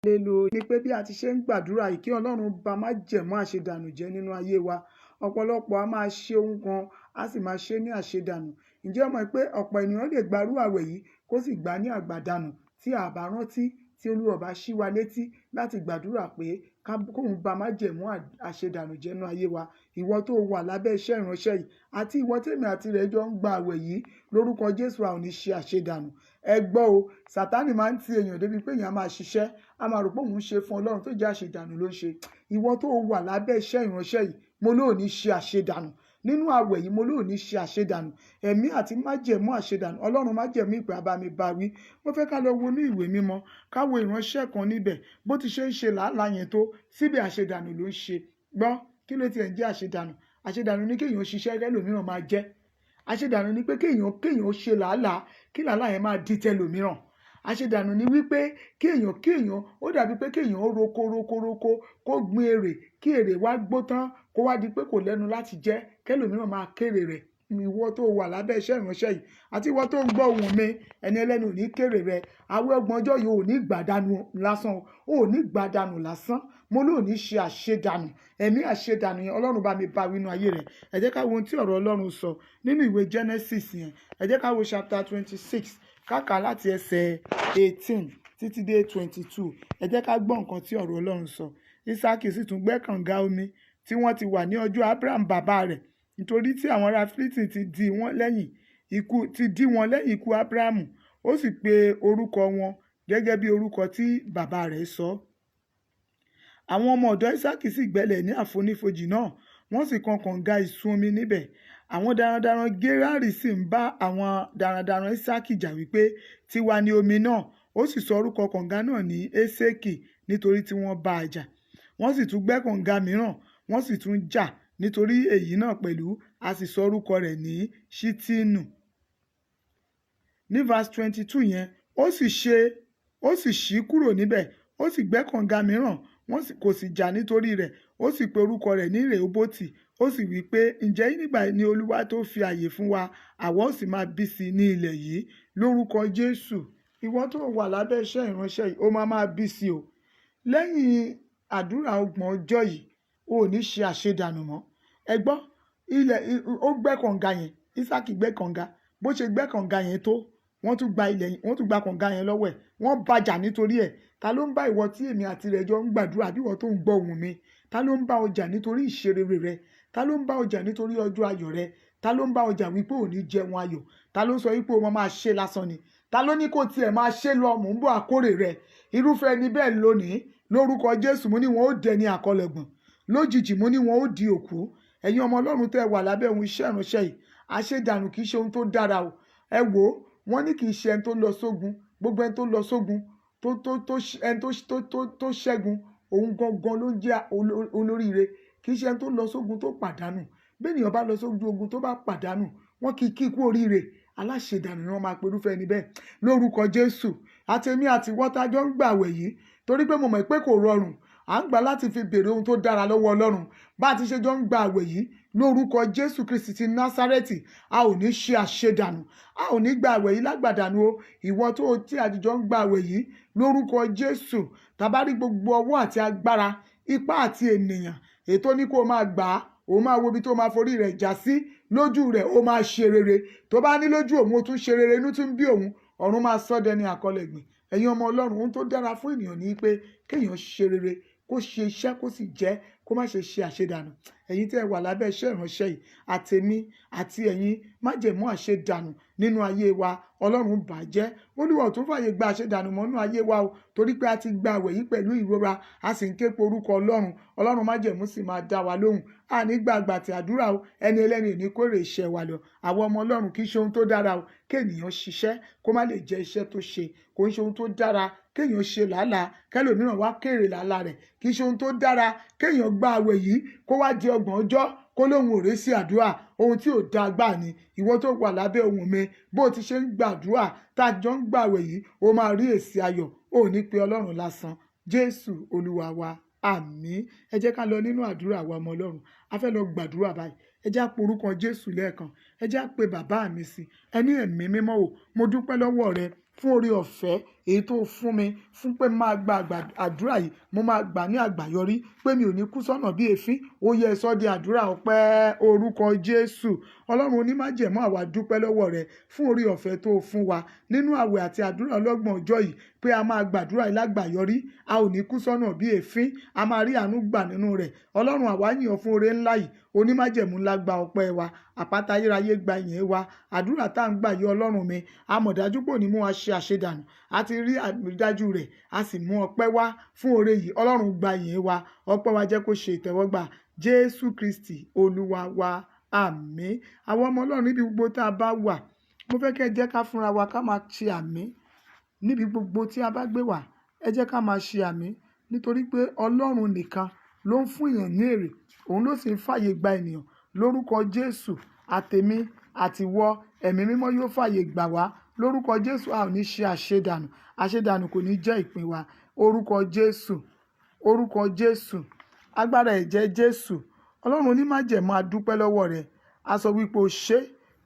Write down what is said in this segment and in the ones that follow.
Lélo ni pé bí a ti ṣe ń gbàdúrà yìí kí Ọlọ́run bá májẹ̀mú àṣedànù jẹ́ nínú ayé wa. Ọ̀pọ̀lọpọ̀ a máa ṣe ohun kan a sì máa ṣe ní àṣedànù. Ǹjẹ́ o mọ̀ pé ọ̀pọ̀ ènìyàn lè gbarú àwẹ̀ yìí kó sì gbà ní àgbàdànù tí a bá rántí tí Olúwa bá ṣí wa létí láti gbàdúrà pé kóun bá májẹ̀mú àṣedànù jẹ́ nínú ayé wa. Ìwọ tó wà lábẹ́ iṣẹ́ ìránṣẹ́ yìí àti ìwọ tèmi àti rẹ̀ jọ ń gba àwẹ̀ yìí lórúkọ Jésù a ò ní ṣe àṣedànù. Ẹ gbọ́ o, Sátánì máa ń ti èèyàn débi pé èèyàn máa ṣiṣẹ́ a máa rò pé òun ṣe fún Ọlọ́run tó jẹ́ àṣedànù ló ń ṣe. Ìwọ tó wà lábẹ́ iṣẹ́ ìránṣẹ́ yìí mo lóò ní ṣe àṣedànù nínú àwẹ̀ yìí mo lóò ní ṣe àṣedànù. Ẹ̀mí àti májẹ̀mú àṣedànù Ọlọ́run májẹ̀mú ìpè abami bá wí. Mo fẹ́ ká lọ wo ní ìwé mímọ́ ká wo ìránṣẹ́ kan níbẹ̀ bó ti ṣe ń ṣe làálàá yẹn tó síbẹ̀ àṣedànù ló ń ṣe. Gbọ́ kí ló tiẹ̀ ń jẹ́ àṣedànù? Àṣedànù ni kéèyàn ṣiṣẹ́ kẹ́lòmíràn máa jẹ́. Àṣedànù ni pé kéèyàn ṣe làálàá kí làálàá yẹn máa di tẹlòmíràn. Àṣedànù ni wípé kéèyàn ó dàbí pé kéèyàn roko kó gbin èrè kí èrè wá gbó tán kó wá di pé kò lẹ́nu láti jẹ kẹ́lòmíràn máa kéré rẹ̀. Ìwọ tó wà lábẹ́ iṣẹ́ ìránṣẹ́ yìí àti ìwọ tó ń gbọ́ ohùn mi ẹni ẹlẹ́nu ò ní kéré rẹ̀. Àwẹ̀ ọgbọ̀n ọjọ́ yìí ò ní gbàdánù lásán ò ní gbàdánù lásán mo lóò ní ṣe àṣedànù. Ẹ̀mí àṣedànù yẹn Ọlọ́run bá mi bá wínú ayé rẹ̀. Ẹ jẹ́ ká wo ohun tí ọ̀rọ̀ Ọlọ́run sọ nínú ìwé Genesis yẹn. Ẹ jẹ́ ká wo chapter 26 káàkà láti ẹsẹ̀ 18 títí dé 22. Ẹ jẹ́ ká gbọ́ nǹkan tí ọ̀rọ̀ Ọlọ́run sọ. Ísákì sì tún gbẹ́ kànga omi tí wọ́n ti wà ní ọjọ́ Abraham bàbá rẹ̀ nítorí tí àwọn ará Fílístì ti dí wọn lẹ́yìn ikú Abrahamu. Ó sì pe orúkọ wọn gẹ́gẹ́ bí orúkọ tí bàbá rẹ̀ sọ. Àwọn ọmọ ọ̀dọ̀ Ísákì sì gbẹ́lẹ̀ ní àfonífojì náà wọ́n sì kan kànga ìsun omi níbẹ̀. Àwọn darandaran Gérárì sì ń bá àwọn darandaran Ísákì jà wípé tiwa ni omi náà. Ó sì sọ orúkọ kànga náà ní Ésékì nítorí tí wọ́n bá a jà. Wọ́n sì tún gbẹ́ kànga mìíràn wọ́n sì tún jà nítorí èyí náà pẹ̀lú a sì sọ orúkọ rẹ̀ ní Ṣítínù. Ní verse 22 yẹn ó sì ṣí kúrò níbẹ̀ ó sì gbẹ́ kànga mìíràn kò sì jà nítorí rẹ̀ ó sì pe orúkọ rẹ̀ ní Rèhóbótì. Ó sì wí pé ǹjẹ́ nígbà ni Olúwa tó fi àyè fún wa àwa ó sì máa bí sí ní ilẹ̀ yìí lórúkọ Jésù. Ìwọ tó wà lábẹ́ iṣẹ́ ìránṣẹ́ yìí ó máa bí sí o. Lẹ́yìn àdúrà ọgbọ̀n ọjọ́ yìí o ò ní ṣe àṣedànù mọ́. Ẹ gbọ́ ó gbẹ́ kànga yẹn Ísákì gbẹ́ kànga bó ṣe gbẹ́ kànga yẹn tó wọ́n tún gba kànga yẹn lọ́wọ́ ẹ̀ wọ́n bàjà nítorí ẹ̀. Ta ló ń bá ìwọ tí èmi àti rẹ̀ jọ ń gbàdúrà bí ìwọ tó ń gbọ́ ohùn mi? Ta ló ń bá ọjà nítorí ìṣerere rẹ? Ta ló ń bá ọjà nítorí ọjọ́ ayọ̀ rẹ? Ta ló ń bá ọjà wípé ò ní jẹun ayọ̀? Ta ló ń sọ wípé o máa ṣe lásán ni? Ta ló ní kó tiẹ̀ máa ṣe lọ mò ń bọ̀ àkórè rẹ? Irúfẹ́ ẹni bẹ́ẹ̀ lónìí lórúkọ Jésù mo ní wọn ó dẹni àkọlẹ̀gbọ̀n lójijì mo ní wọn ó di òkú. Ẹ̀yin ọmọ Ọlọ́run tẹ́ wà lábẹ́ ohun iṣẹ́ ìránṣẹ́ yìí àṣedànù kì í ṣe ohun tó dára o. Ẹ wò ó wọ́n ní kì í ṣe ẹni tó lọ sógun gbogbo ẹni tó lọ sógun tó ṣẹ́gun òun gangan ló jẹ́ olóríire kì í ṣe ẹni tó lọ sógun tó pàdánù. Bí ènìyàn bá lọ sójú ogun tó bá pàdánù wọ́n kì í kí ikú oríire. Aláṣedànù ni wọ́n máa pe irúfẹ́ ẹni bẹ́ẹ̀ lórúkọ Jésù. Àtẹ̀mí àti wọ́tájọ́ ń gbàwẹ̀ yìí torí pé mo mọ̀ pé kò rọrùn à ń gbà láti fi béèrè ohun tó dára lọ́wọ́ Ọlọ́run bá a ti ṣe jọ ń gba àwẹ̀ yìí lórúkọ Jésù Kristi ti Násárẹ́tì a ò ní ṣe àṣedànù a ò ní gba àwẹ̀ yìí lágbàdànù o. Ìwọ tó tí àjùjọ ń gba àwẹ̀ yìí lórúkọ Jésù tàbá rí gbogbo ọwọ́ àti agbára ipá àti ènìyàn ètò ní kó máa gbà á ó máa wo ibi tó máa forí rẹ̀ já sí lójú rẹ̀ ó máa ṣe rere tó bá ní lójú òun ó tún ṣe rere inú tún bí òun ọ̀run máa sọ dẹni àkọlẹ̀gbìn. Ẹ̀yin ọmọ Ọlọ́run ohun tó dára fún ènìyàn ní pé kéèyàn ṣe rere kó ṣe iṣẹ́ kó sì jẹ́ kó má ṣe àṣedànù. Ẹ̀yin tẹ́ wà lábẹ́ iṣẹ́ ìránṣẹ́ yìí àtèmi àti ẹ̀yin májẹ̀mú àṣedànù nínú ayé wa Ọlọ́run bàjẹ́. Olúwa ò tún fàyè gba àṣedànù mọ́ nínú ayé wa o torí pé a ti gba àwẹ̀ yìí pẹ̀lú ìrora a sì ń ké pe orúkọ Ọlọ́run májẹ̀mú sì máa dá wa lóhùn. A ní gbàgbà tí àdúrà o ẹni ẹlẹ́ni ò ní kórè iṣẹ́ wa lọ. Àwọn ọmọ Ọlọ́run kì í ṣe ohun tó dára o kéèyàn ṣiṣẹ́ kó má lè jẹ iṣẹ́ tó ṣe kò ń ṣe ohun tó dára kéèyàn ṣe làálàá kẹ́lòmíràn wá kéré làálàá rẹ̀ kì í ṣe ohun tó dára kéèyàn gba àwẹ̀ yìí kó wá di ọgbọ̀n ọjọ́ kó lóun ò ré sí àdúrà ohun tí ò dáa gbà ni. Ìwọ tó wà lábẹ́ ohùn mi bó ti ṣe ń gbàdúrà tá a jọ ń gbàwẹ̀ yìí ó máa rí èsì ayọ̀ ó ní pé Ọlọ́run lásán. Jésù Olúwa wa àmín. Ẹ jẹ́ ká lọ nínú àdúrà wa ọmọ Ọlọ́run a fẹ́ lọ gbàdúrà báyìí. Ẹ jẹ́ á pe orúkọ Jésù lẹ́ẹ̀kan ẹ jẹ́ á pe bàbá mi sí ẹni ẹ̀mí mímọ́ o mo dúpẹ́ lọ́wọ́ rẹ fún oore ọ̀fẹ́ èyí tó fún mi fún pé máa gba àdúrà yìí mo máa gbà ní àgbáyọrí pé mi ò ní kú sọ́nà bí èéfín. Ó yẹ sọ di àdúrà ọpẹ́ orúkọ Jésù. Ọlọ́run onímájẹ̀mú àwa dúpẹ́ lọ́wọ́ rẹ fún orí ọ̀fẹ́ tó fún wa nínú àwẹ̀ àti àdúrà ọlọ́gbọ̀n ọjọ́ yìí pé a máa gbàdúrà yìí lágbàyọrí, a ò ní kú sọ́nà bí èéfín, a máa rí àánú gbà nínú rẹ̀. Ọlọ́run àwa yìn ọ́ fún oore ńlá yìí, onímájẹ̀mú ńlá gba ọpẹ́ wa, àpáta ayérayé gba ìyìn wa. Àdúrà tá à ń gbà yìí Ọlọ́run mi, a mọ̀ dájú pé òní mú wa ṣe àṣedànù, a ti rí àrídájú rẹ̀, a sì mú ọpẹ́ wá fún oore yìí. Ọlọ́run gba ìyìn wa, ọpẹ́ wa jẹ́ kó ṣe ìtẹ́wọ́gbà. Jésù Kristi Olúwa wa, àmín. Àwọn ọmọ Ọlọ́run níbi gbogbo tá a bá wà, mo fẹ́ kẹ́ ẹ jẹ́ ká fúnra wa ká máa ṣe àmín níbi gbogbo tí a bá gbé wà. Ẹ jẹ́ ká máa ṣe àmín nítorí pé Ọlọ́run nìkan ló ń fún èèyàn ní èrè, òun ló sì ń fàyè gba ènìyàn. Lórúkọ Jésù, àtèmi àtiwọ, ẹ̀mí mímọ́ yóò fàyè gbà wá. Lórúkọ Jésù, a ò ní ṣe àṣedànù, àṣedànù kò ní jẹ́ ìpín wa. Orúkọ Jésù, orúkọ Jésù, agbára ẹ̀jẹ̀ Jésù. Ọlọ́run onímájẹ̀mú a dúpẹ́ lọ́wọ́ rẹ, a sọ wípé o ṣé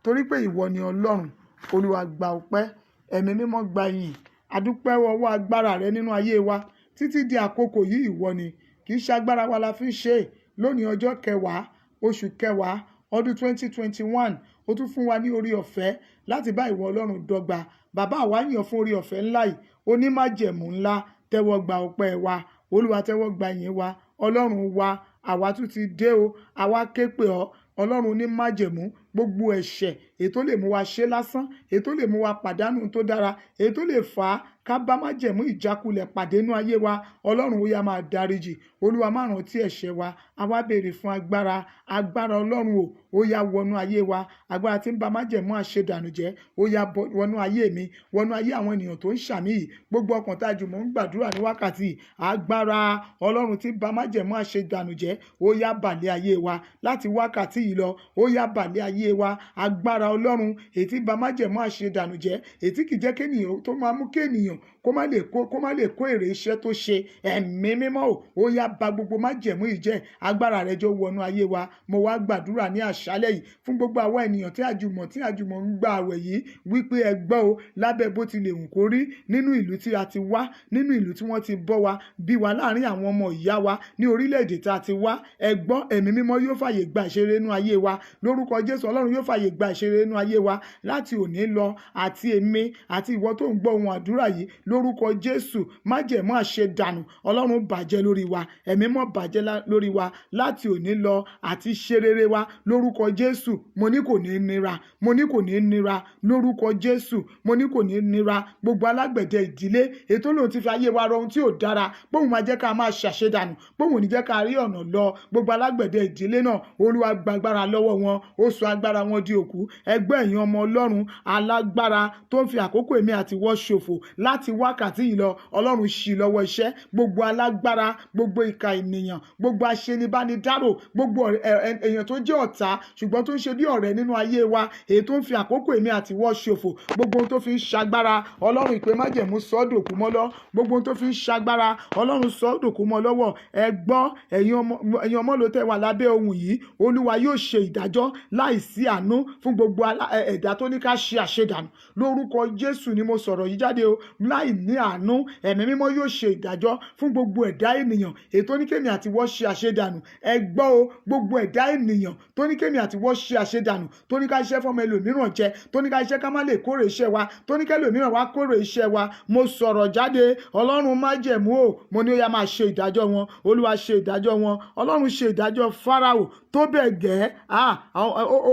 torí pé ìwọ ni Ọlọ́run. Olúwa gba ọpẹ́, ẹ̀mí mímọ́ gba ìyìn. A dúpẹ́ ọwọ́ agbára rẹ nínú ayé wa títí di àkókò yìí. Ìwọ ni, kì í ṣe agbára wa la fi ń ṣe é. Lónìí ọjọ́ 10 oṣù 10 ọdún 2021, ó tún fún wa ní orí ọ̀fẹ́ láti bá ìwọ Ọlọ́run dọ́gba. Bàbá àwa yìn ọ́ fún orí ọ̀fẹ́ ńlá yìí, onímájẹ̀mú ńlá, tẹ́wọ́ gba ọpẹ́ wa. Olúwa tẹ́wọ́ gba ìyìn wa. Ọlọ́run wa, àwa tún ti dé o, àwa ké pè ọ́. Ọlọ́run onímájẹ̀mú, gbogbo ẹ̀ṣẹ̀ èyí tó lè mú wa ṣe lásán, èyí tó lè mú wa pàdánù tó dára, èyí tó lè fà á ká bá májẹ̀mú ìjákulẹ̀ pàdé nínú ayé wa, Ọlọ́run ó yá máa dáríjì. Olúwa má rántí ẹ̀ṣẹ̀ wa. A wá béèrè fún agbára Ọlọ́run ó yá wọnú ayé wa. Agbára tí ń ba májẹ̀mú àṣedànù jẹ́, ó yá wọnú ayé mi, wọnú ayé àwọn ènìyàn tó ń ṣàmì yìí. Gbogbo ọkàn tá a jùmọ̀ ń gbàdúrà ní wákàtí yìí, agbára Ọlọ́run tí ń ba májẹ̀mú àṣedànù jẹ́, ó yá bàlẹ̀ ayé wa láti wákàtí yìí lọ. Ó yá bàlẹ̀ ayé wa. Agbára Ọlọ́run èyí tí ń ba májẹ̀mú àṣedànù jẹ́, èyí tí kì í jẹ́ kéèyàn tó máa mú kéèyàn kó má lè kó èrè iṣẹ́ tó ṣe. Ẹ̀mí mímọ́ ó yá ba gbogbo májẹ̀mú yìí jẹ́. Agbára rẹ jọ wọnú ayé wa. Mo wá gbàdúrà ní àṣálẹ́ yìí fún gbogbo àwọn ènìyàn tí àjùmọ̀ ń gba àwẹ̀ yìí wípé ẹ gbọ́ o, lábẹ́ bó ti lè hùn kó rí nínú ìlú tí a ti wá, nínú ìlú tí wọ́n ti bọ́ wa, bí wa láàrin àwọn ọmọ ìyá wa ní orílẹ̀-èdè tá a ti wá. Ẹ gbọ́, ẹ̀mí mímọ́ yóò fàyè gba ìṣeré nínú ayé wa. Lórúkọ Jésù, Ọlọ́run yóò fàyè gba ìṣeré nínú ayé wa láti òní lọ. Àti èmi àti ìwọ tó ń gbọ́ ohun àdúrà yìí, lórúkọ Jésù, májẹ̀mú àṣedànù Ọlọ́run bàjẹ́ lórí wa, ẹ̀mí mọ́ bàjẹ́ lórí wa láti òní lọ. Àti ṣe rere wa lórúkọ Jésù, mo ní kò ní nira, mo ní kò ní nira lórúkọ Jésù, mo ní kò ní nira. Gbogbo alágbẹ̀dẹ ìdílé ètò lòun ti fi ayé wa rọ ohun tí ò dára, bóun máa jẹ́ ká máa ṣàṣedànù, bóun ò ní jẹ́ ká rí ọ̀nà lọ. Gbogbo alágbẹ̀dẹ ìdílé náà, Olúwa gba agbára lọ́wọ́ wọn, ó sọ agbára wọn di òkú. Ẹgbẹ́ ẹ̀yin ọmọ Ọlọ́run alágbára tó ń fi àkókò èmi àti wọ́ ṣòfò láti wákàtí yìí lọ, Ọlọ́run ṣì lọ́wọ́ iṣẹ́. Gbogbo alágbára, gbogbo ìka ènìyàn, gbogbo aṣenibánidárò, gbogbo èèyàn tó jẹ́ ọ̀tá ṣùgbọ́n tó ń ṣe bí ọ̀rẹ́ nínú ayé wa, èyí tó ń fi àkókò èmi àti wọ́ ṣòfò, gbogbo ohun tó fi ń ṣagbára, Ọlọ́run ìpè májẹ̀mú sọ ọ́ dòkú mọ́ lọ. Gbogbo ohun tó fi ń ṣagbára, Ọlọ́run sọ ọ́ dòkú mọ́ lọ́wọ́. Ẹ gbọ́, ẹ̀yin ọmọ ló tẹ́ wà lábẹ́ ohun yìí, Olúwa yóò ṣe ìdájọ́ láìsí àánú fún gbogbo ẹ̀dá tó ní ká ṣe àṣedànù. Lórúkọ Jésù ni mo sọ̀rọ̀ yìí jáde o, láì ní àánú, ẹ̀mí mímọ́ yóò ṣe ìdájọ́ fún gbogbo ẹ̀dá ènìyàn èyí tó ní kémi àti wọ́n ṣe àṣedànù. Ẹ gbọ́ o, gbogbo ẹ̀dá ènìyàn tó ní kémi àti wọ́n ṣe àṣedànù, tó ní ká iṣẹ́ fọ́mọ ẹlòmíràn jẹ, tó ní ká iṣẹ́ ká má lè kórè iṣẹ́ wa, tó ní kẹ́lòmíràn wá kórè iṣẹ́ wa. Mo sọ̀rọ̀ jáde, Ọlọ́run májẹ̀mú o, mo ní ó yá máa ṣe ìdájọ́ wọn. Olúwa ṣe ìdájọ́ wọn. Ọlọ́run ṣe ìdájọ́ Fáráò tó bẹ́ẹ̀ gẹ́,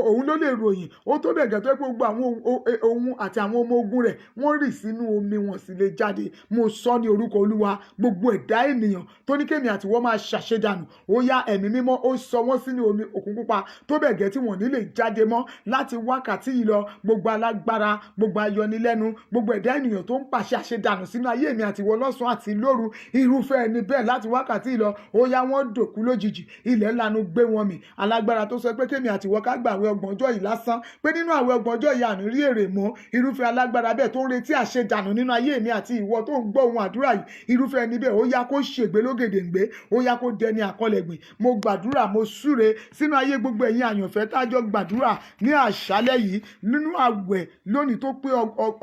òun ló lè ròyìn, ó tó bẹ́ẹ̀ gẹ́ tó yẹ pé gbogbo àwọn ohun àti àwọn ọmọ ogun rẹ̀ wọ́n rì sínú omi, wọn sì lè jáde. Mo sọ ní orúkọ Olúwa, gbogbo ẹ̀dá ènìyàn tó ní kémi àti wọ́n máa ṣàṣedànù, ó yá ẹ̀mí mímọ́ ó sọ wọ́n sínú omi òkun pupa tó bẹ́ẹ̀ gẹ́ tí wọ́n ní lè jáde mọ́ láti wákàtí yìí lọ. Gbogbo alágbára, gbogbo ayọnilẹ́nu, gbogbo ẹ̀dá ènìyàn tó ń pàṣẹ àṣedànù sínú ayé mi àti wọ́n lọ́sàn àti lóru, irúfẹ́ ẹni bẹ́ẹ̀ láti wákàtí yìí lọ, ó yá wọ́n dòkú lójijì, ilẹ̀ lanu gbé wọn mì. Alágbára tó sọ pé kémi àti wọ́n ká gbà àwẹ̀ ọgbọ̀njọ́ yìí lásán, pé nínú àwẹ̀ ọgbọ̀njọ́ yìí àní rí èrè mọ́, irúfẹ́ alágbára bẹ́ẹ̀ tó ń retí àṣedànù nínú ayé mi àti ìwọ tó ń gbọ́ ohun àdúrà yìí, irúfẹ́ ẹni bẹ́ẹ̀ ó yá kó ṣègbé lógèdèǹgbé, ó yá kó dẹni àkọlẹ̀gbìn. Mo gbàdúrà, mo súre sínú ayé gbogbo ẹ̀yin àyànfẹ́ tájọ́ gbàdúrà ní àṣálẹ́ yìí nínú àwẹ̀ lónìí tó pé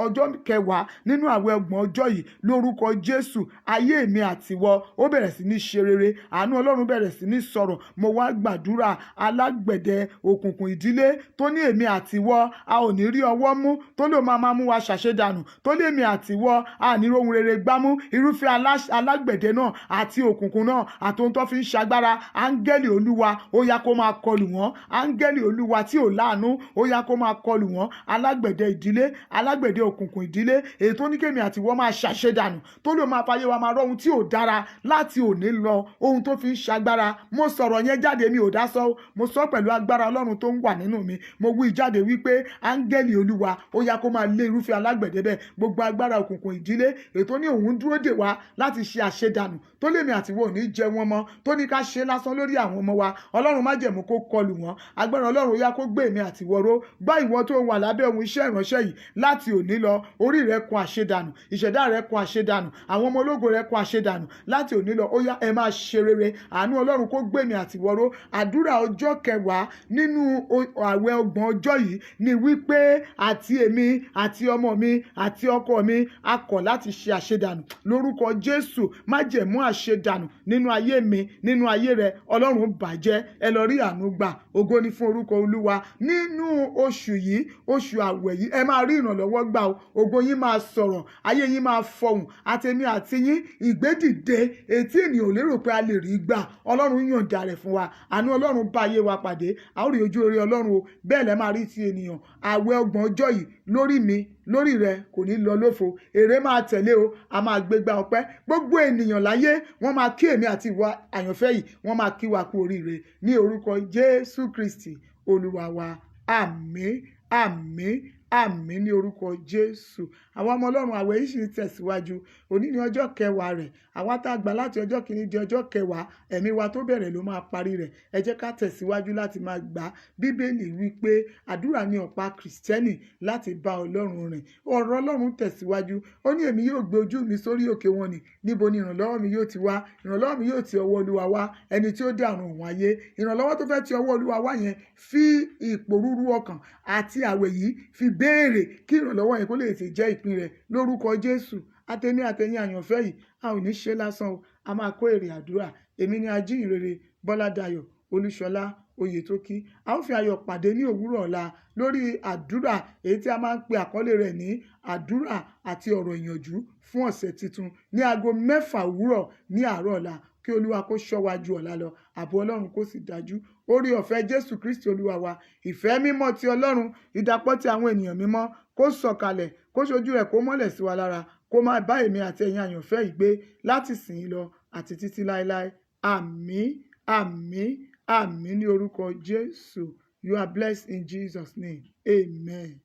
ọjọ́ kẹwàá nínú àwẹ̀ ọgbọ̀n ọjọ́ yìí. Lórúkọ Jésù, ayé mi àtiwọ ó bẹ̀rẹ̀ sí ní ṣe rere, àánú Ọlọ́run bẹ̀rẹ̀ sí ní sọ̀rọ̀. Mo wá gbàdúrà, alágbẹ̀dẹ òkùnkùn ìdílé tó ní èmi àtiwọ a ò ní rí ọwọ́ mú, tó lè máa mú wa ṣàṣedànù, tó lé èmi àtiwọ a ní rohun rere gbámú. Irúfẹ́ alágbẹ̀dẹ náà àti òkùnkùn náà àtohun tó fi ń ṣagbára, áńgẹ́lì Olúwa ó yá kó máa kọlù wọ́n. Áńgẹ́lì Olúwa tí ò láàánú ó yá kó máa kọlù wọ́n. Alágbẹ̀dẹ ìdílé, alágbẹ̀dẹ òkùnkùn ìdílé, èyí tó ní kémi àtiwọ máa ṣàṣedànù, tó lè máa fàyè wa máa rọ ohun tí ò dára láti òní lọ, ohun tó fi ń ṣagbára. Mo sọ̀rọ̀ yẹn jáde, mi ò dá sọ, mo sọ pẹ̀lú agbára Ọlọ́run tó ń wà nínú mi. Mo wí jáde wípé áńgẹ́lì Olúwa ó yá kó máa lé irúfẹ́ alágbẹ̀dẹ bẹ́ẹ̀. Gbogbo agbára òkùnkùn ìdílé èyí tó ní òun dúró dè wá láti ṣe àṣedànù, tó lèmi àtiwọ ò ní jẹ wọn mọ́, tó ní ká ṣe lásán lórí àwọn ọmọ wa, Ọlọ́run májẹ̀mú kó kọlù wọn. Agbára Ọlọ́run ó yá kó gbé èmi àtiwọ ró. Bá ìwọ tó wà lábẹ́ ohun iṣẹ́ ìránṣẹ́ yìí láti òní lọ, orí rẹ kún àṣedànù, ìṣẹ̀dá rẹ kún àṣedànù, àwọn ọmọ ológo rẹ kún àṣedànù. Láti òní lọ ó yá ẹ máa ṣe rere, àánú Ọlọ́run kó gbé èmi àtiwọ ró. Àdúrà ọjọ́ kẹwàá nínú àwẹ̀ ọgbọ̀n ọjọ́ yìí ni wípé àti èmi àti ọmọ mi àti ọkọ mi a kọ̀ láti ṣe àṣedànù. Lórúkọ Jésù, májẹ̀mú àṣedànù nínú ayé mi, nínú ayé rẹ, Ọlọ́run bàjẹ́. Ẹ lọ rí àánú gbà. Ògo ni fún orúkọ Olúwa. Nínú oṣù yìí, oṣù àwẹ̀ yìí, ẹ máa rí ìrànlọ́wọ́ gbà o. Ògo yín máa sọ̀rọ̀, ayé yín máa fọhùn. Àtèmi àti yín, ìgbédìde etí ènìyàn ò lérò pé a lè rí gbà, Ọlọ́run yọ̀ǹda rẹ̀ fún wa. Àánú Ọlọ́run bá ayé wa pàdé. A ó rí ojú rere Ọlọ́run o. Bẹ́ẹ̀ lẹ máa rí ti ènìyàn. Àwẹ̀ ọgbọ̀n ọjọ́ yìí lórí mi, lórí rẹ kò ní lọ lófo. Èrè máa tẹ̀lé o. A máa gbégbá ọpẹ́. Gbogbo ènìyàn láyé wọ́n máa kí èmi àti ìwọ àyànfẹ́ yìí, wọ́n máa kí wa kú oríire ní orúkọ Jésù Kristi Olúwa wa. Àmín, àmín, àmín ní orúkọ Jésù. Àwọn ọmọ Ọlọ́run, àwẹ̀ yìí sì ń tẹ̀síwájú. Òní ni ọjọ́ kẹwàá rẹ̀. Àwa tá a gbà láti ọjọ́ kìíní di ọjọ́ kẹwàá, ẹ̀mí wa tó bẹ̀rẹ̀ ló máa parí rẹ̀. Ẹ jẹ́ ká tẹ̀síwájú láti máa gbà. Bíbélì wí pé àdúrà ni ọ̀pá Kìrìsìtẹ́nì láti bá Ọlọ́run rìn. Ọ̀rọ̀ Ọlọ́run tẹ̀síwájú. Ó ní èmi yóò gbé ojú mi sórí òkè wọn nì. Níbo ni ìrànlọ́wọ́ mi yóò ti wá? Ìrànlọ́wọ́ mi yóò ti ọwọ́ Olúwa wá, ẹni tí ó dá ọ̀run òun ayé. Ìrànlọ́wọ́ tó fẹ́ ti ọwọ́ Olúwa wá yẹn, fi ìpòrúurú ọkàn àti àwẹ̀ yìí fi béèrè kí ìrànlọ́wọ́ yẹn kó lè ti jẹ́ ìpín rẹ̀ lórúkọ Jésù. Àtèmi àtẹ̀yin àyànfẹ́ yìí, a ò ní ṣe lásán o. A máa kó èrè àdúrà. Èmi ni ajíhìnrere Bọ́ládayọ̀ Olúṣọlá Oyètókí. A ó fi ayọ̀ pàdé ní òwúrọ̀ ọ̀la lórí àdúrà èyí tí a máa ń pe àkọlé rẹ̀ ní àdúrà àti ọ̀rọ̀ ìyànjú fún ọ̀sẹ̀ tuntun ní aago 6 òwúrọ̀ ní àárọ̀ ọ̀la. Kí Olúwa kó ṣọ́ wa ju ọ̀la lọ. Ààbò Ọlọ́run kó sì dájú. Oore ọ̀fẹ́ Jésù Kristi Olúwa wa, ìfẹ́ mímọ́ ti Ọlọ́run, ìdàpọ̀ ti àwọn ènìyàn mímọ́ kó sọ̀kalẹ̀, kó ṣojú rẹ̀ kó mọ́lẹ̀ sí wa lára, kó máa bá èmi àti ẹ̀yin àyànfẹ́ yìí gbé láti ìsinyìí lọ àti títí láéláé. Àmín, àmín, àmín ní orúkọ Jésù. You are blessed in Jesus' name. Amen.